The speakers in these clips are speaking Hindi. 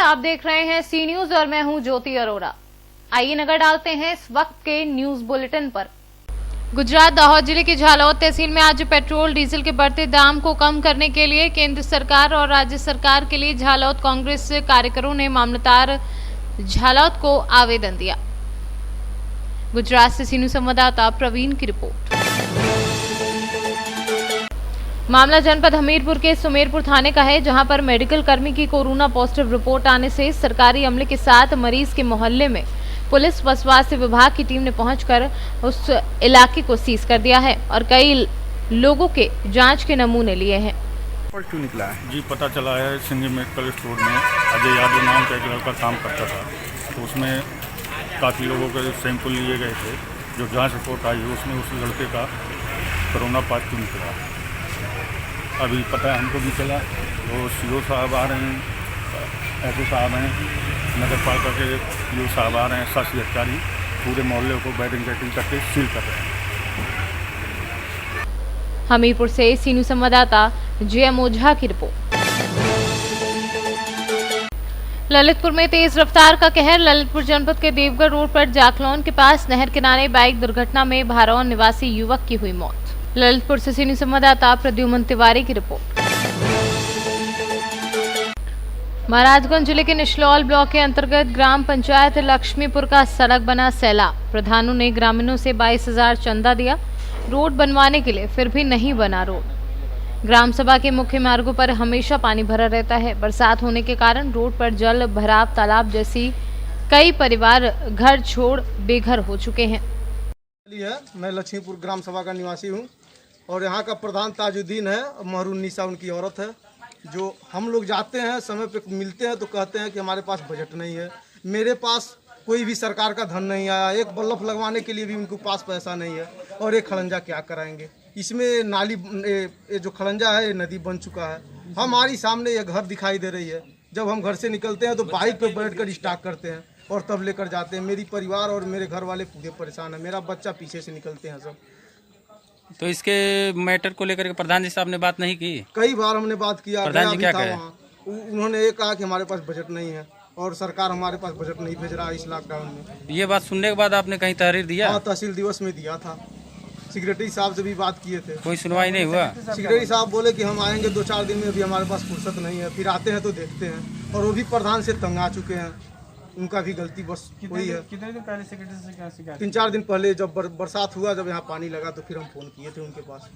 आप देख रहे हैं सी न्यूज और मैं हूं ज्योति अरोड़ा। आइए नजर डालते हैं इस वक्त के न्यूज बुलेटिन पर। गुजरात दाहोद जिले की झालोद तहसील में आज पेट्रोल डीजल के बढ़ते दाम को कम करने के लिए केंद्र सरकार और राज्य सरकार के लिए झालोद कांग्रेस कार्यकर्ताओं ने मामलतदार झालोद को आवेदन दिया। गुजरात से सी न्यूज संवाददाता प्रवीण की रिपोर्ट। मामला जनपद हमीरपुर के सुमेरपुर थाने का है, जहां पर मेडिकल कर्मी की कोरोना पॉजिटिव रिपोर्ट आने से सरकारी अमले के साथ मरीज के मोहल्ले में पुलिस व स्वास्थ्य विभाग की टीम ने पहुंचकर उस इलाके को सीज कर दिया है और कई लोगों के जांच के नमूने लिए हैं। और क्यों निकला है? जी पता चला है सिंह मेडिकल स्टोर में अजय यादव नाम का एक लड़का काम करता था, तो उसमें काफ़ी लोगों के सैंपल लिए गए थे। जो जांच रिपोर्ट आई उसमें उस लड़के का कोरोना पॉजिटिव निकला। अभी पता है हमको भी चला, वो सीओ साहब आ रहे हैं, एसओ साहब हैं, नगर पालिका के सीओ साहब आ रहे हैं, शासी अधिकारी पूरे मोहल्ले को बैरिकेडिंग करके सील कर रहे हैं। हमीरपुर से सी न्यूज संवाददाता जेएम ओझा की रिपोर्ट। ललितपुर में तेज रफ्तार का कहर। ललितपुर जनपद के देवगढ़ रोड पर जाखलौन के पास नहर किनारे बाइक दुर्घटना में भारौन निवासी युवक की हुई मौत। ललितपुर से सी न्यूज संवाददाता प्रद्युमन तिवारी की रिपोर्ट। महाराजगंज जिले के निशलौल ब्लॉक के अंतर्गत ग्राम पंचायत लक्ष्मीपुर का सड़क बना सैलाब। प्रधानों ने ग्रामीणों से 22,000 चंदा दिया रोड बनवाने के लिए, फिर भी नहीं बना रोड। ग्राम सभा के मुख्य मार्गों पर हमेशा पानी भरा रहता है। बरसात होने के कारण रोड पर जल भराव, तालाब जैसी कई परिवार घर छोड़ बेघर हो चुके हैं। मैं लक्ष्मीपुर ग्राम सभा का निवासी हूं और यहाँ का प्रधान ताजुद्दीन है, महरून-निसा उनकी औरत है। जो हम लोग जाते हैं समय पे मिलते हैं तो कहते हैं कि हमारे पास बजट नहीं है, मेरे पास कोई भी सरकार का धन नहीं आया, एक बल्ब लगवाने के लिए भी उनके पास पैसा नहीं है और एक खलंजा क्या कराएंगे। इसमें नाली ये जो खलंजा है ये नदी बन चुका है। हमारी सामने ये घर दिखाई दे रही है। जब हम घर से निकलते हैं तो बाइक पे बैठकर स्टार्ट करते हैं और तब लेकर जाते हैं। मेरी परिवार और मेरे घर वाले पूरे परेशान है, मेरा बच्चा पीछे से निकलते हैं सब। तो इसके मैटर को लेकर के प्रधान जी साहब ने बात नहीं की? कई बार हमने बात किया, प्रधान जी क्या कहे? उन्होंने ये कहा कि हमारे पास बजट नहीं है और सरकार हमारे पास बजट नहीं भेज रहा है इस लॉकडाउन में। ये बात सुनने के बाद आपने कहीं तहरीर दिया? हाँ, तहसील दिवस में दिया था। सेक्रेटरी साहब से भी बात किए थे, कोई सुनवाई नहीं हुआ। सेक्रेटरी साहब बोले कि हम आएंगे 2-4 दिन में, अभी हमारे पास फुर्सत नहीं है। फिर आते हैं तो देखते हैं और वो भी प्रधान से तंग आ चुके हैं। उनका भी गलती बस वही है। कितने दिन पहले सेक्रेटरी से क्या शिकायत? 3-4 दिन पहले जब बरसात हुआ, जब यहाँ पानी लगा तो फिर हम फोन किए थे उनके पास।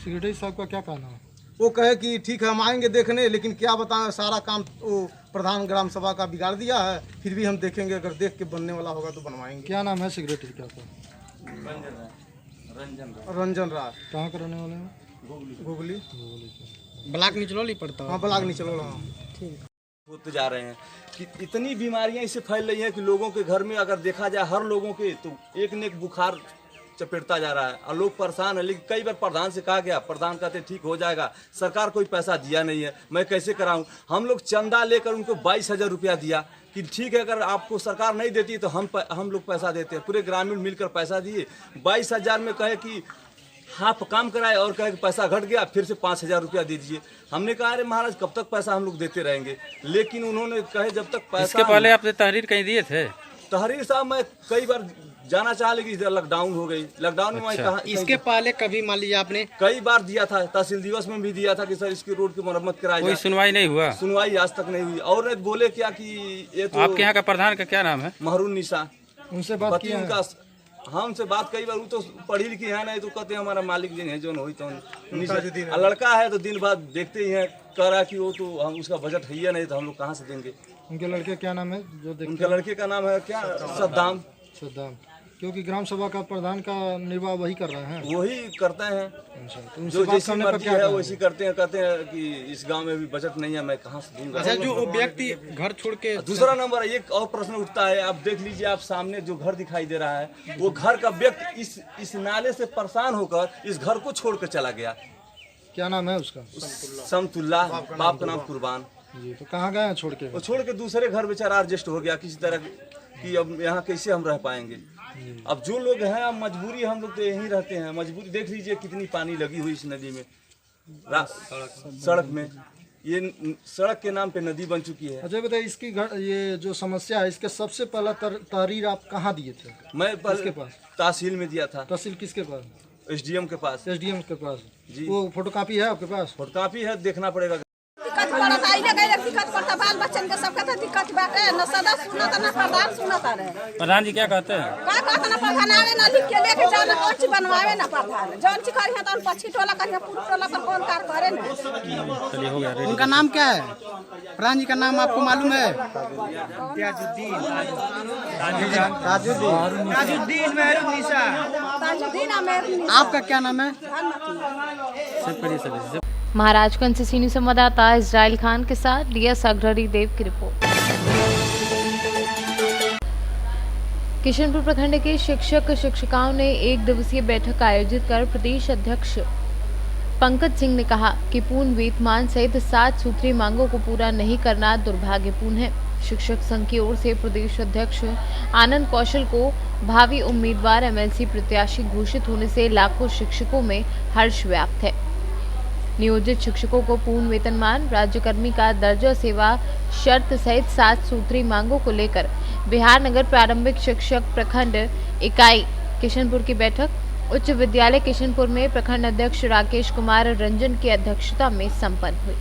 सेक्रेटरी साहब का क्या कहना है? वो कहे कि ठीक है हम आएंगे देखने, लेकिन क्या बताएं सारा काम वो प्रधान ग्राम सभा का बिगाड़ दिया है। फिर भी हम देखेंगे, अगर देख के बनने वाला होगा तो बनवाएंगे। क्या नाम है सेक्रेटरी का? रंजन राय। कहाँ का रहने वाले हैं? गुगली ब्लॉक निचलौली पड़ता है। हाँ, ब्लॉक नहीं चलो। होते जा रहे हैं कि इतनी बीमारियां इससे फैल रही हैं कि लोगों के घर में अगर देखा जाए हर लोगों के तो एक न एक बुखार चपेटता जा रहा है और लोग परेशान है। लेकिन कई बार प्रधान से कहा गया, प्रधान कहते ठीक हो जाएगा, सरकार कोई पैसा दिया नहीं है, मैं कैसे कराऊं। हम लोग चंदा लेकर उनको 22,000 रुपया दिया कि ठीक है अगर आपको सरकार नहीं देती तो हम लोग पैसा देते हैं। पूरे ग्रामीण मिलकर पैसा दिए। 22,000 में कहे कि हाफ काम कराए और कहे कि पैसा घट गया, फिर से 5,000 रुपया दे दीजिए। हमने कहा अरे महाराज कब तक पैसा हम लोग देते रहेंगे, लेकिन उन्होंने कहे जब तक पैसा। इसके पहले आपने तहरीर कहीं दिए थे? तहरीर साहब मैं कई बार जाना चाहा, लेकिन इधर लॉकडाउन हो गई। लॉकडाउन में अच्छा। कहा इसके पहले कभी मान लीजिए आपने कई बार दिया था, तहसील दिवस में भी दिया था कि सर इसकी रोड की मरम्मत कराई कोई जाए। सुनवाई नहीं हुआ? सुनवाई आज तक नहीं हुई। और बोले क्या कि ये तो आपके यहाँ का प्रधान का क्या नाम है? महरून-निसा। उनसे बात पति किया है? उनका हमसे बात कई बार, वो तो पढ़ी लिखी है नहीं तो कहते हैं हमारा मालिक जी है जो हुई तो लड़का है तो दिन बाद देखते ही है, कह रहा कि वो तो हम उसका बजट है ही नहीं तो हम लोग कहाँ से देंगे। उनके लड़के क्या नाम है जो देखते उनके लड़के का नाम है क्या, सद्दाम। सद्दाम। क्योंकि ग्राम सभा का प्रधान का निर्वाह वही कर रहे हैं। वही करते हैं, अच्छा, तो उनसे जो बात जैसी करने पर मर्जी क्या है कहना वैसी करते हैं। कहते हैं कि इस गांव में भी बजट नहीं है, मैं कहाँ से दूंगा। अच्छा, जो व्यक्ति घर छोड़ के दूसरा नंबर एक और प्रश्न उठता है। आप देख लीजिए, आप सामने जो घर दिखाई दे रहा है वो घर का व्यक्ति इस नाले से परेशान होकर इस घर को छोड़ कर चला गया। क्या नाम है उसका? समतुल्ला, बाप का नाम कुर्बान। जी, तो कहाँ गए हैं छोड़ के? वो छोड़ के दूसरे घर बेचारा एडजस्ट हो गया किसी तरह कि अब यहाँ कैसे हम रह पाएंगे। अब जो लोग हैं, अब मजबूरी, हम लोग तो यहीं रहते हैं। मजबूरी देख लीजिए कितनी पानी लगी हुई इस नदी में, सड़क में। ये सड़क के नाम पे नदी बन चुकी है। अच्छा बताइए, इसकी ये जो समस्या है, इसके सबसे पहला तहरीर आप कहाँ दिए थे? मैं किसके पास? तहसील में दिया था। तहसील किसके पास? एसडीएम के पास। एसडीएम के पास जी। वो फोटोकॉपी है आपके पास? फोटोकॉपी है, देखना पड़ेगा। दिक्कत पड़ता है, इने गए दिक्कत पड़ता, बाल बच्चन के सबके तो दिक्कत बाटे, न सदा सुनत न प्रधान सुनत रहे। प्रधान जी क्या कहते हैं? का कहत न प्रधान आवे न लिख के लेके जाना, कौन चीज बनवावे न प्रधान, जौन चीज करिए तो पछी टोला करिए, पूरा टोला पर कौन कार करे न। चलिए हो गया। उनका नाम क्या है? प्रधान जी का नाम आपको मालूम है? ताजुद्दीन आमेर। आपका क्या नाम है? महाराजगंज से सीनियर संवाददाता इजराइल खान के साथ डीएस अग्रहरी देव की रिपोर्ट। किशनपुर प्रखंड के शिक्षक शिक्षिकाओं ने एक दिवसीय बैठक आयोजित कर प्रदेश अध्यक्ष पंकज सिंह ने कहा कि पूर्ण वेतनमान सहित 7 सूत्रीय मांगों को पूरा नहीं करना दुर्भाग्यपूर्ण है। शिक्षक संघ की ओर से प्रदेश अध्यक्ष आनंद कौशल को भावी उम्मीदवार एमएलसी प्रत्याशी घोषित होने से लाखों शिक्षकों में हर्ष व्याप्त है। नियोजित शिक्षकों को पूर्ण वेतनमान, राज्यकर्मी का दर्जा, सेवा शर्त सहित 7 सूत्रीय मांगों को लेकर बिहार नगर प्रारंभिक शिक्षक प्रखंड इकाई किशनपुर की बैठक उच्च विद्यालय किशनपुर में प्रखंड अध्यक्ष राकेश कुमार रंजन की अध्यक्षता में संपन्न हुई।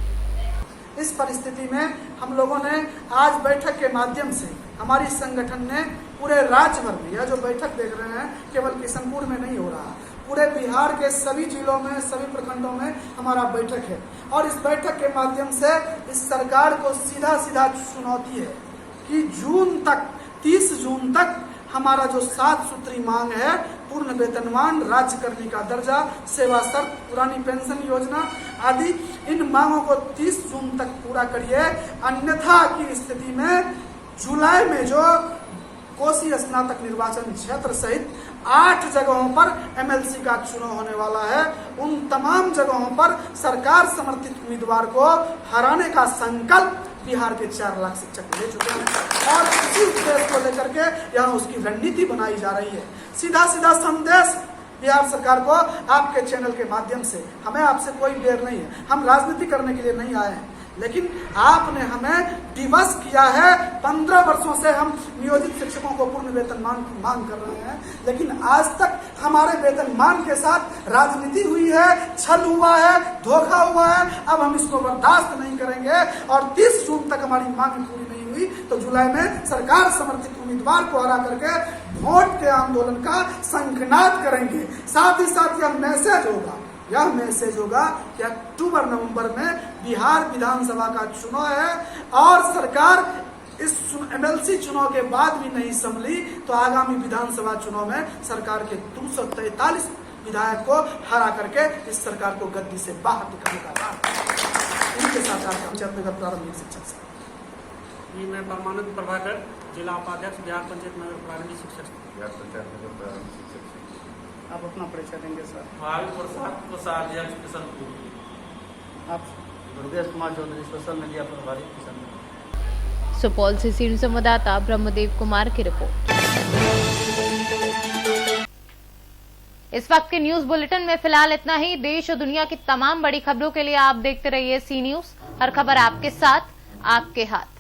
इस परिस्थिति में हम लोगों ने आज बैठक के माध्यम से, हमारी संगठन ने पूरे राज्य भर में, यह जो बैठक देख रहे हैं केवल किशनपुर में नहीं हो रहा, पूरे बिहार के सभी जिलों में, सभी प्रखंडों में हमारा बैठक है। और इस बैठक के माध्यम से इस सरकार को सीधा सीधा चुनौती है कि जून तक, 30 जून तक हमारा जो 7 सूत्री मांग है, पूर्ण वेतनमान, राज्यकर्मी का दर्जा, सेवा शर्त, पुरानी पेंशन योजना आदि, इन मांगों को 30 जून तक पूरा करिए। अन्यथा की स्थिति में जुलाई में जो कोसी स्नातक निर्वाचन क्षेत्र सहित 8 जगहों पर एमएलसी का चुनाव होने वाला है, उन तमाम जगहों पर सरकार समर्थित उम्मीदवार को हराने का संकल्प बिहार के 4 लाख शिक्षक ले चुके हैं और इसी उद्देश्य को लेकर के यहाँ उसकी रणनीति बनाई जा रही है। सीधा सीधा संदेश बिहार सरकार को आपके चैनल के माध्यम से, हमें आपसे कोई बैर नहीं है, हम राजनीति करने के लिए नहीं आए हैं, लेकिन आपने हमें दिवस किया है। 15 वर्षों से हम नियोजित शिक्षकों को पूर्ण वेतनमान की मांग कर रहे हैं, लेकिन आज तक हमारे वेतनमान के साथ राजनीति हुई है, छल हुआ है, धोखा हुआ है। अब हम इसको बर्दाश्त नहीं करेंगे और 30 जून तक हमारी मांग पूरी नहीं हुई तो जुलाई में सरकार समर्थित उम्मीदवार को हरा करके वोट के आंदोलन का शंखनाद करेंगे। साथ ही साथ यह मैसेज होगा कि अक्टूबर नवंबर में बिहार विधानसभा का चुनाव है और सरकार इस एमएलसी चुनाव के बाद भी नहीं संभली तो आगामी विधानसभा चुनाव में सरकार के 243 विधायक को हरा करके इस सरकार को गद्दी से बाहर निकालने का काम इनके साथ पंचायत प्रारंभिक शिक्षक जी, मैं परमानंद प्रभाकर, जिला उपाध्यक्ष बिहार पंचायत नगर प्रारंभिक शिक्षक। आप अपना परिचय देंगे सर? आप दुर्गेश कुमार चौधरी, सोशल मीडिया प्रभारी किशन। सुपौल से सीनियर संवाददाता ब्रह्मदेव कुमार की रिपोर्ट। इस वक्त के न्यूज बुलेटिन में फिलहाल इतना ही। देश और दुनिया की तमाम बड़ी खबरों के लिए आप देखते रहिए सी न्यूज, हर खबर आपके साथ, आपके हाथ।